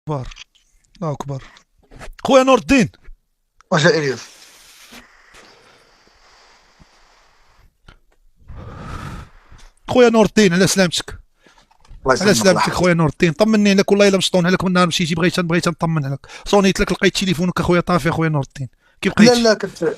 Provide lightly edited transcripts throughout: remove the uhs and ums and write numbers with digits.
أكبر. الله أكبر. خويا نور الدين. واش الياس؟ خويا نور الدين على سلامتك. الله على يسلمك. سلامتك خويا نور الدين، طمني عليك والله الا مشطون عليك من نهار مشيتي بغيت نطمن عليك، صونيت لك لقيت تليفونك اخويا طافي اخويا نور الدين، كيف لا بقيتي؟ لا كنت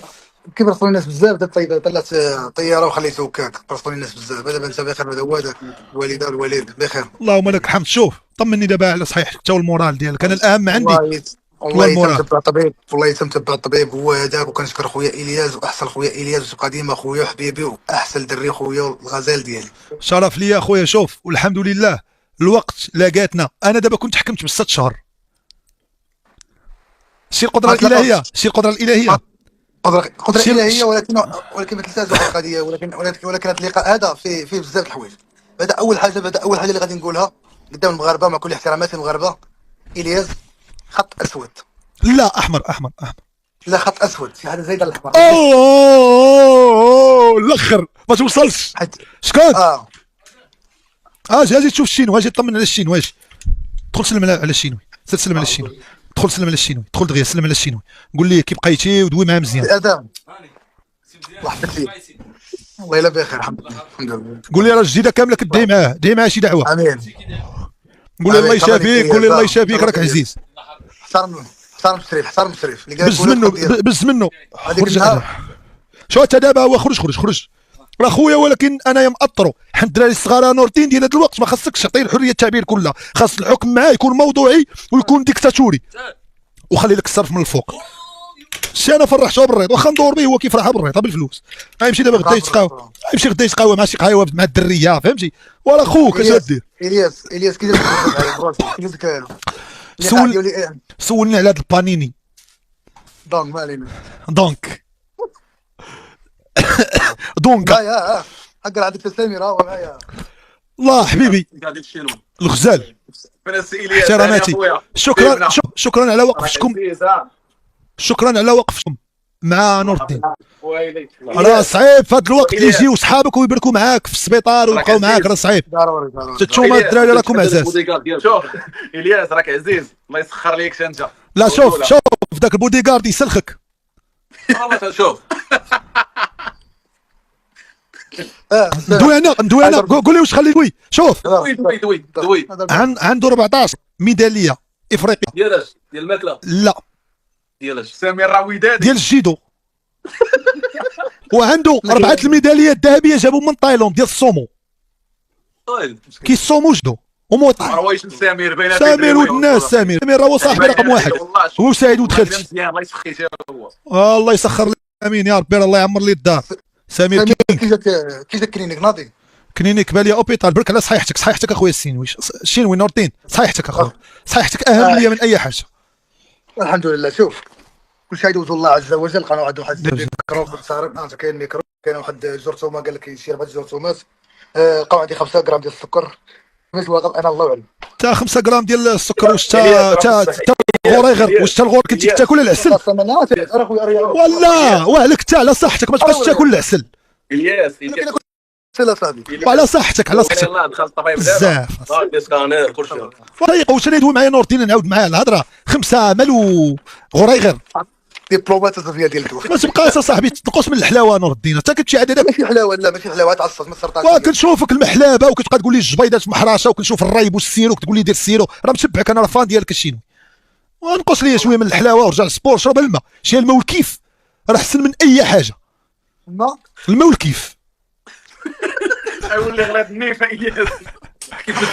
كيف رسلوني الناس بزاف، طلعت طياره وخليته هكاك، رسلوني الناس بزاف. دابا انت بخير، هذا هو هذاك الوالده والوالد بخير. اللهم لك الحمد. شوف طمني دابا على صحيحتك حتى والمورال ديالك، انا الاهم عندي والله هو والله المورال. تمتبع الطبيب، والله تمتبع الطبيب هو هذاك. وكنشكر خويا الياس، واحسن خويا الياس وتبقى ديما خويا وحبيبي واحسن دري خويا الغزال ديالي. شرف ليا اخويا. شوف والحمد لله الوقت لاقاتنا، انا دابا كنت حكمت ب6 شهور. شي القدره ما تلاقاوش. الالهيه، شي القدره الالهيه. قدره سير- الهيه، ولكن ما تنساش واحد القضيه. ولكن هذا اللقاء هذا فيه بزاف الحوايج. هذا اول حاجه اللي غادي نقولها قدام المغاربه، مع كل احتراماتي المغاربه. الياس خط اسود، لا احمر احمر احمر. لا خط اسود، شي حاجه زايده الاحمر. اوه الاخر ما توصلش. حيت شكون؟ اه اجي تشوف الشينوي، اجي طمن على الشينوي، اجي دخل سلم على الشينوي، سلم على الشينوي، دخل سلم على الشينوي، دخل دغيا سلم على الشينوي، قول لي كي بقيتي ودوي معاه مزيان. ادم وحدك لي، والله الا بخير الحمد لله الحمد لله. قول لي راه الجديده كامله كدعي معاه، دعي معاه شي دعوه، امين. قول لي الله آمين. يشافيك، قول لي الله يشافيك راك عزيز. احترم الشريف، احترم الشريف اللي قال بز منه بز منه. هذيك خرج النهار. شو انت دابا هو خرج راه خويا، ولكن انا يا مأطرو حنا الدراري الصغار نور الدين ديال هذا الوقت ما خاصكش تعطيه الحريه التعبير كلها، خاص الحكم معاه يكون موضوعي ويكون ديكتاتوري، وخلي لك الصرف من الفوق. شي انا فرحته بالريض، واخا ندور به هو كيفرح بالريض بالفلوس، غيمشي دابا غدا يتقهوى، يمشي غدا يتقهوى مع شي قهوه مع الدريه، فهمتي؟ ولا خوك اش غدير؟ الياس كي داك سولني على هذا البانيني دونك ما علينا. دونك معايا اقرا عندك السميره ومعايا. الله حبيبي الغزال احتراماتي. شكرا على وقفتكم، شكرا على وقفتكم مع نور الدين. راه صعيب في هذا الوقت يجيو صحابك ويبركوا معاك في السبيطار ويبقاو معاك، راه صعيب. ضروري نتوما الدراري راكم عزاز. شوف الياس راك عزيز، الله يسخر ليك انت. لا شوف ذاك البودي غارد يسلخك. والله شوف ندوي انا قول لي واش خلي دوي. شوف دوي عنده 14 ميداليه افريقيا. ديالاش ديال الماكله لا ديالاش سمير راه ودادي ديال الجيدو. وعنده 4 الميداليات الذهبيه جابوا من تايلاند ديال السومو. كي السومو جدو وموطع. راه واش سمير بين سمير ولد الناس، سمير راه هو صاحبي رقم واحد، هو سعيد ولد خالتي. مزيان الله يسخيته هو. الله يسخر لي، امين يا ربي، الله يعمر لي الدار. سمير كي جاك كلينيك ناضي كلينيك باليا اوبيتال. برك على صحيحتك اخويا السينوي، الشينوي نور الدين، صحيحتك اخويا، صحيحتك اهم ليا من اي حاجه. الحمد لله. شوف كل شيء يدوز الله عز وجل. كان واحد الميكرو صار كاين ميكرو، كاين واحد جرثومه قال لك يشير بعض الجرثومات. لقاو عندي 5 غرام ديال السكر. مش واقف انا الله اعلم. تا 5 غرام ديال السكر، واش تا الغوريغر، واش تا الغور كنتي تاكل العسل؟ ولا وعليك تا على صحتك، ما تبقاش تاكل العسل. الياس لا صاحبي وعلى صحتك على صحتك يلاه دخل الطبيب بزاف. دابا سكانير كلشي فريق واش ندوي معايا نور الدين، نعاود معاه الهضره. 5 مالو غوريغر. دبلومات الصوفيه ديالك ما تبقاش اصاحبي تنقص من الحلاوه نور الدين، انت كتمشي عاد ماشي حلاوه. لا ماشي حلاوه، تعصب من السرطان. وكنشوفك المحلابه وكتبقى تقول لي الجبيدات محراشه، وكنشوف الريب والسيرو وكتقول لي دير السيرو. راه متبعك انا، راه فان ديالك الشينوي. ونقص لي شويه من الحلاوه ورجع للسبور، شرب الماء، شي الماء والكيف راه احسن من اي حاجه. ما الماء والكيف. يولي غلط النيفه الياس.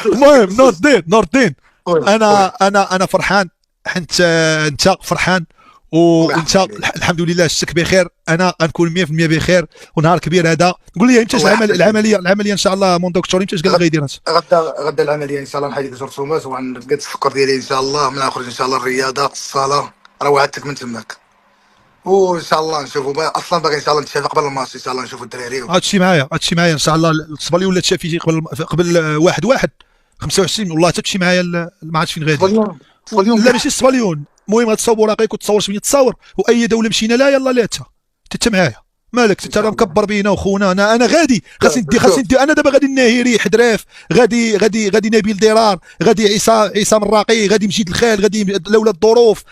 المهم نور الدين انا فرحان، حنت انت فرحان وانت الحمد لله شتك بخير، انا غنكون 100% بخير. ونهار كبير هذا. قول لي امتى العمليه ان شاء الله مون دكتور، امتى قال غيدير؟ غدا العمليه ان شاء الله نحيد الجرثومات وغنقاد السكر ديالي ان شاء الله. من نخرج ان شاء الله الرياضه الصلاه، راه وعدتك من تماك. وان شاء الله نشوفوا، اصلا باغي ان شاء الله نتشافى قبل الماتش ان شاء الله نشوفوا الدراري. هادشي معايا ان شاء الله. الصبالي ولا تشافيتي قبل 1/1 25 والله تمشي معايا ما عرفتش فين غادي. لا ماشي الصباليون، المهم غتصاوبوا راقيك وتصور فين تصاور، واي دوله مشينا لا يلا لا تا معايا مالك انت راه مكبر بينا وخونا. انا غادي خاصني ندي انا دابا غادي ناهي ريح دراف، غادي نبيل ضرار، غادي عيسى مراقي، غادي مجيد الخال، غادي لولا الظروف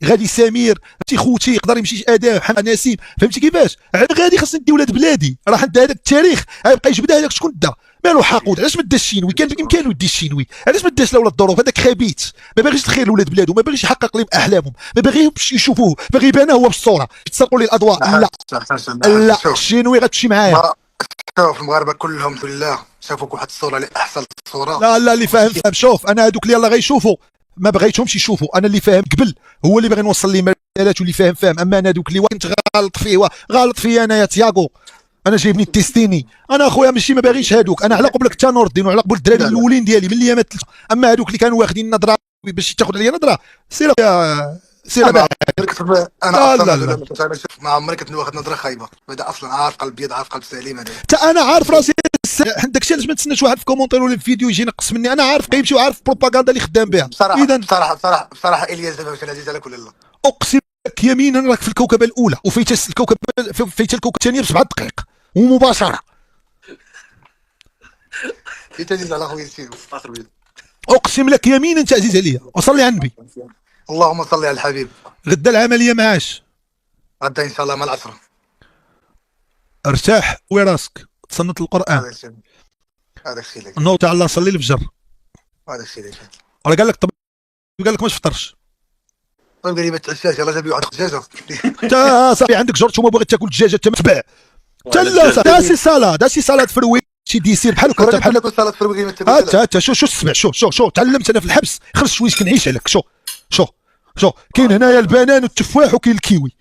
غادي سمير خوتي يقدر يمشي اداه محمد نسيم، فهمتي كيفاش؟ انا غادي خاصني ندي ولاد بلادي، راه حتى هذاك التاريخ غيبقى يجبد هذاك شكون دا مالو حقود. علاش ما داش الشينوي؟ كان بامكانه يدي الشينوي، علاش ما داش لولا الظروف؟ هذاك خبيث ما باغيش الخير لولاد بلادو، ما باغيش يحقق لهم احلامهم، ما باغيهمش يشوفوه، باغي يبان هو بالصوره، تسرقوا لي الاضواء. لا الشينوي غتمشي معايا. شوف المغاربه كلهم الحمد لله شافوك واحد الصوره اللي احسن صوره. لا اللي فاهم. شوف انا هذوك اللي يلاه غيشوفوا ما بغيتهمش يشوفوا، انا اللي فاهم قبل هو اللي باغي نوصل ليه مالات، واللي فاهم. اما انا هذوك اللي كنت غالط فيه انا يا تياغو، انا جايبني تيستيني انا اخويا، ماشي ما باغيش هذوك، انا على قبلك حتى نور الدين وعلى قبل الدراري الاولين ديالي من الايامات. اما هذوك اللي كانوا واخدين نظره باش تاخذ عليا نظره، سير انا لا ما عمري كنت واخد نظره خايبه، بدا اصلا عارف قلب بيض، عارف قلب سليم. هذا حتى انا عارف راسي عندك شي، علاش ما تسناش واحد في كومونتير ولا في فيديو يجي ينقص مني؟ انا عارف قيمتي وعارف البروباغندا اللي خدام بها. اذا بصراحه الياس دابا واش العزيز على كل الله اقسم لك يمينا راك في الكوكبه الاولى وفيت الكوكب الثانيه ب7 دقائق ومباشره. انت عزيز على خويا سيدي، اقسم لك يمينا انت عزيز عليا، وصلي على النبي. اللهم صل على الحبيب. غدا العمليه معاش، غدا ان شاء الله مع العصر. ارتاح وراسك، تصنت القران، هذا الشيء اللي النور تاع الله، صلي الفجر. هذا الشيء اللي راه قال لك طب، قال لك ما تفطرش. طيب قال لي ما تعشاش، يلاه جاب لي واحد الدجاجه. انت صافي عندك جرت وما بغيت تاكل الدجاجه انت متبع. لا داسي سالاد فروي شي ديسير بحال هكا بحال ناكل سالاد فروي ما تاكل. انت شو السبع، شو تعلمت انا في الحبس، خرج شويه كنعيش عليك. شو كاين هنايا البنان والتفاح وكاين الكيوي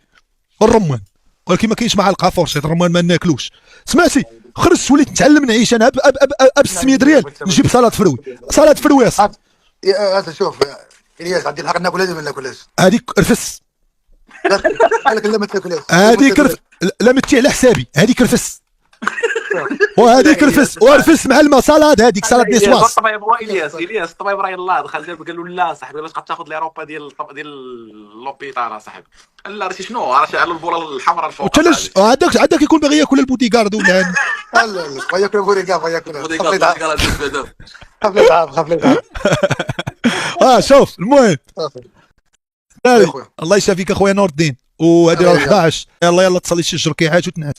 والرمان، ولكن ما كاينش مع القافورش، الرمان ما ناكلوش. سمعتي خرج وليت نتعلم نعيش انا ب 600 ريال نجيب سالاد فروي. هذا شوف الياس عندي الحق ناكل هذه ولا ناكلهاش؟ هذيك رفس، قالك لا ما تاكلهاش. هذيك لا متي على حسابي، هذيك رفس وهذيك رفس مع الماء. سالاد هذيك سالاد نيسواس. الطبيب هو الياس الطبيب راه يلاه دخل قال له لا صاحبي علاش تاخذ ليروبا ديال لوبيتال صاحبي؟ لا راه شنو راه على البوله الحمراء الفوق. هذاك يكون باغي ياكل البوديغارد ولا لا ياكل بوديغارد ياكل شوف المهم الله يشافيك اخويا نور الدين. وهذه راه 11 يلا تصلي شي جركيعات وتنعس.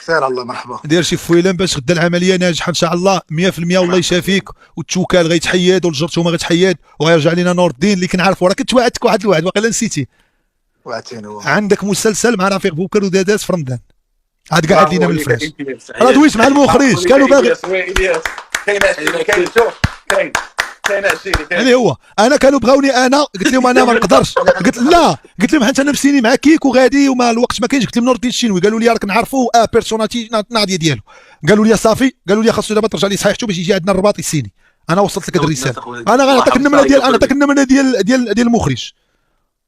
خير الله مرحبا. دير شي فويلان باش غدا العمليه ناجحه ان شاء الله 100%، والله يشافيك. والتوكال غيتحيد والجرثومه غتحيد وغيرجع لنا نور الدين اللي كنعرفو. راه كنت وعدتك واحد الوعد واقيلا نسيتيه. وعدتيني هو عندك مسلسل مع رفيق بوكر وداداس في رمضان، عاد قاعد لينا من الفراش. راه دويت مع المخرج كانوا باغي اللي هو انا كانوا بغاوني، انا قلت لهم انا ما نقدرش، قلت لهم حتى انا مسيني مع كيك وغادي وما الوقت ما كاينش. قلت لهم نور الدين الشينوي، قالوا لي راك نعرفوا بيرسوناتي ناضيه ديالو، قالوا لي صافي، قالوا لي خاصو دابا ترجع لي صحيحته باش يجي عندنا الرباط يسيني. انا وصلت لك هذه الرساله، انا غنعطيك النمره ديال ديال المخرج.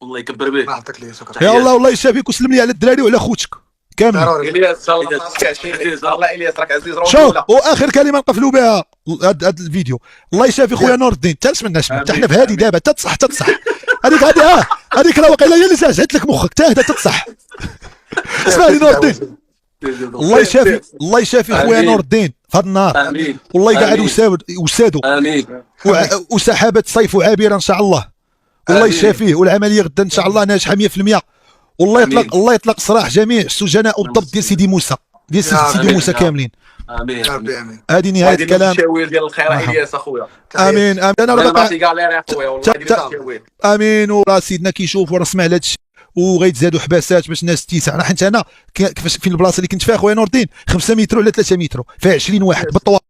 الله يكبر بك. يعطيك لي شكرا يا الله يشافيك، وسلم لي على الدراري وعلى خوتك كاملين. الياس الله الياس راك عزيز. شوف واخر كلمه نقفلوا بها هذا الفيديو. الله يشافي خويا نور الدين، حتى نسمعنا حتى حنا في هذه دابا تصح هذيك راه واقيلا هي اللي زعزعت لك مخك، حتى هذا تصح. اسمعني نور الدين، الله يشافي خويا نور الدين في هذا النهار. امين. والله قاعد وسادوا امين. وسحابه صيف عابره ان شاء الله. والله يشافيه، والعمليه غدا ان شاء الله ناجحه 100%. الله يطلق سراح جميع السجناء والضبط ديال سيدي موسى، سيدي موسى كاملين. امين. هذه نهايه الكلام. الشاويل ديال الخير الياس اخويا. امين. انا راه ماشي كاع لا اخويا والله. امين. وراه سيدنا كيشوف وراه سمع لهذا الشيء، وغيتزادوا حباسات باش الناس تيسع. راه حيت انا كيفاش فين البلاصه اللي كنت فيها خويا نور الدين 5 متر ولا 3 متر فيها 20 واحد بالطوال.